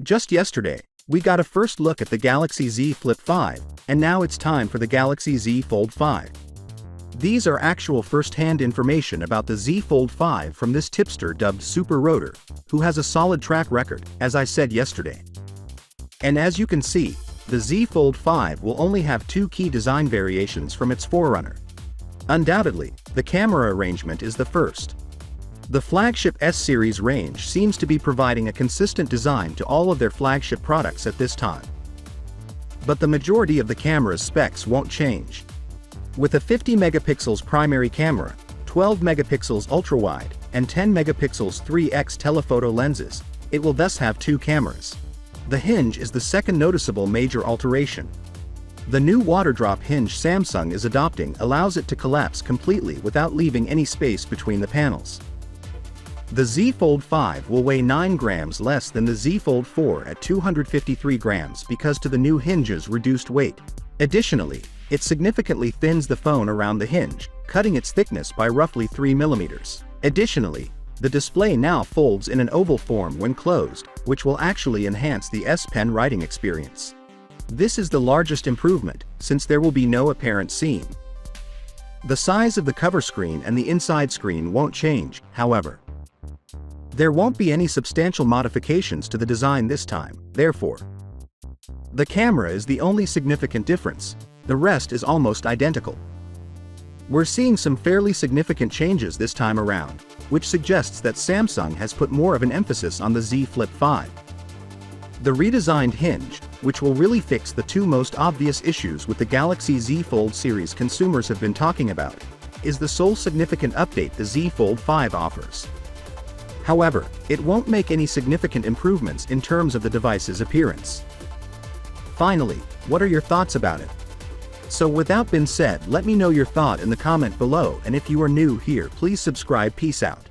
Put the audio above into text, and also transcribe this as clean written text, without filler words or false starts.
Just yesterday, we got a first look at the Galaxy Z Flip 5, and now it's time for the Galaxy Z Fold 5. These are actual first-hand information about the Z Fold 5 from this tipster dubbed Super Rotor, who has a solid track record, as I said yesterday. And as you can see, the Z Fold 5 will only have two key design variations from its forerunner. Undoubtedly, the camera arrangement is the first. The flagship S-series range seems to be providing a consistent design to all of their flagship products at this time. But the majority of the camera's specs won't change. With a 50 megapixels primary camera, 12 megapixels ultra-wide, and 10 megapixels 3x telephoto lenses, it will thus have two cameras. The hinge is the second noticeable major alteration. The new water drop hinge Samsung is adopting allows it to collapse completely without leaving any space between the panels. The Z Fold 5 will weigh 9 grams less than the Z Fold 4 at 253 grams because to the new hinge's reduced weight. Additionally, it significantly thins the phone around the hinge, cutting its thickness by roughly 3 millimeters. Additionally, the display now folds in an oval form when closed, which will actually enhance the S Pen writing experience. This is the largest improvement, since there will be no apparent seam. The size of the cover screen and the inside screen won't change, however. There won't be any substantial modifications to the design this time, therefore. The camera is the only significant difference, the rest is almost identical. We're seeing some fairly significant changes this time around, which suggests that Samsung has put more of an emphasis on the Z Flip 5. The redesigned hinge, which will really fix the two most obvious issues with the Galaxy Z Fold series consumers have been talking about, is the sole significant update the Z Fold 5 offers. However, it won't make any significant improvements in terms of the device's appearance. Finally, what are your thoughts about it? So with that being said, let me know your thought in the comment below, and if you are new here, please subscribe. Peace out.